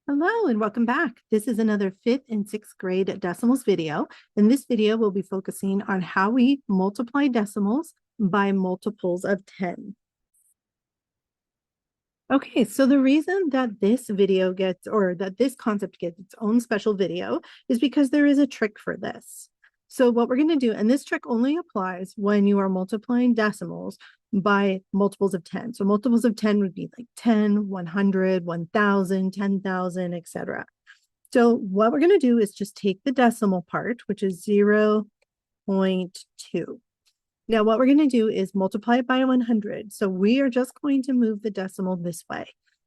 Hello and welcome back. This is another 5th and 6th grade decimals video. In this video, we'll be focusing on how we multiply decimals by multiples of 10. Okay, so the reason that this video gets, or that this concept gets its own special video is because there is a trick for this. So what we're going to do, and this trick only applies when you are multiplying decimals by multiples of 10. So multiples of 10 would be like 10, 100, 1,000, 10,000, etc. So what we're going to do is just take the decimal part, which is 0.2. Now what we're going to do is multiply it by 100. So we are just going to move the decimal this way.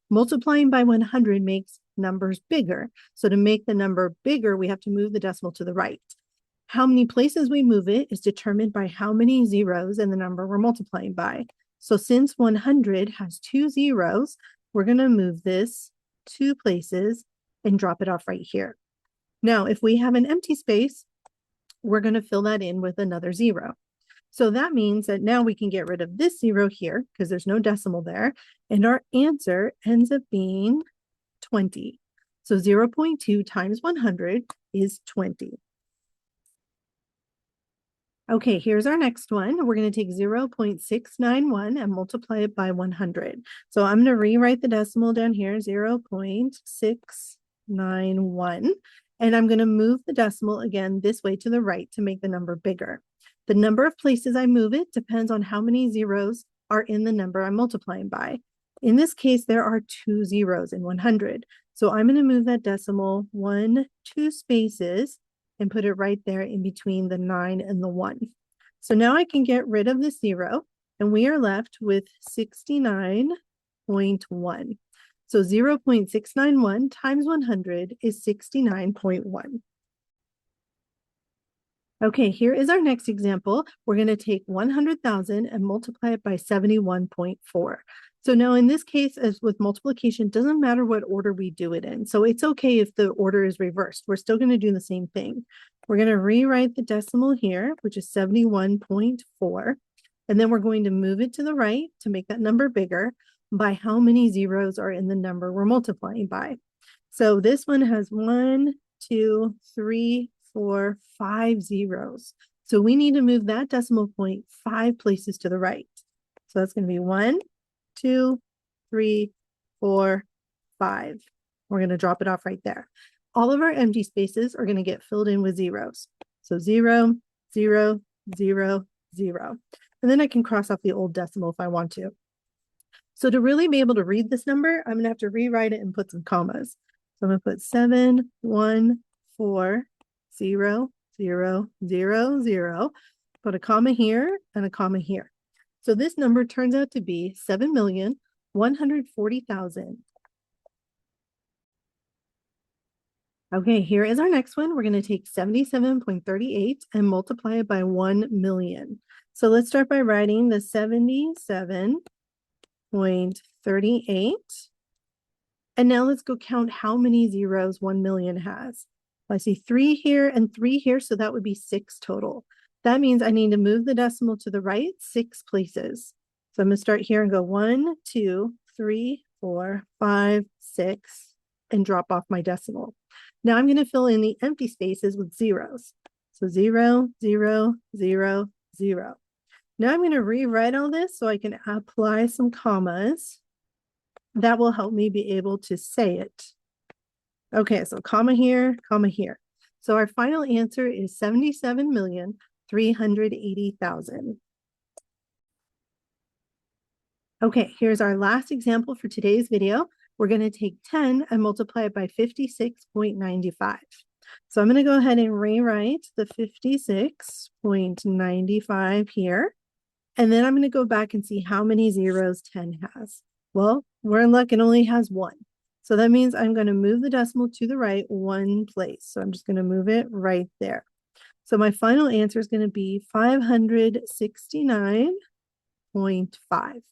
Multiplying by 100 makes numbers bigger. So to make the number bigger, we have to move the decimal to the right. How many places we move it is determined by how many zeros in the number we're multiplying by. So since 100 has 2 zeros, we're going to move this 2 places and drop it off right here. Now, if we have an empty space, we're going to fill that in with another 0. So that means that now we can get rid of this 0 here because there's no decimal there. And our answer ends up being 20. So 0.2 times 100 is 20. Okay, here's our next one. We're going to take 0.691 and multiply it by 100. So I'm going to rewrite the decimal down here, 0.691. And I'm going to move the decimal again this way to the right to make the number bigger. The number of places I move it depends on how many zeros are in the number I'm multiplying by. In this case, there are 2 zeros in 100. So I'm going to move that decimal 2 spaces and put it right there in between the 9 and the 1. So now I can get rid of the 0, and we are left with 69.1. So 0.691 times 100 is 69.1. Okay, here is our next example. We're going to take 100,000 and multiply it by 71.4. So now in this case, as with multiplication, it doesn't matter what order we do it in. So it's okay if the order is reversed. We're still going to do the same thing. We're going to rewrite the decimal here, which is 71.4. And then we're going to move it to the right to make that number bigger by how many zeros are in the number we're multiplying by. So this one has 1, 2, 3, 4, 5 zeros. So we need to move that decimal point 5 places to the right. So that's going to be 1, 2, 3, 4, 5. We're going to drop it off right there. All of our empty spaces are going to get filled in with zeros. So 0, 0, 0, 0. And then I can cross off the old decimal if I want to. So to really be able to read this number, I'm going to have to rewrite it and put some commas. So I'm going to put 7, 1, 4, 0, 0, 0, 0. Put a comma here and a comma here. So this number turns out to be 7,140,000. Okay, here is our next one. We're going to take 77.38 and multiply it by 1 million. So let's start by writing the 77.38. And now let's go count how many zeros 1 million has. I see 3 here and 3 here, so that would be 6 total. That means I need to move the decimal to the right 6 places. So I'm going to start here and go 1, 2, 3, 4, 5, 6, and drop off my decimal. Now I'm going to fill in the empty spaces with zeros. So 0, 0, 0, 0. Now I'm going to rewrite all this so I can apply some commas. That will help me be able to say it. Okay, so comma here, comma here. So our final answer is 77,380,000. Okay, here's our last example for today's video. We're going to take 10 and multiply it by 56.95. So I'm going to go ahead and rewrite the 56.95 here. And then I'm going to go back and see how many zeros 10 has. Well, we're in luck, it only has 1. So that means I'm going to move the decimal to the right 1 place. So I'm just going to move it right there. So my final answer is going to be 569.5.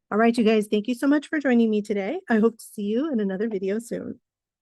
All right, you guys, thank you so much for joining me today. I hope to see you in another video soon.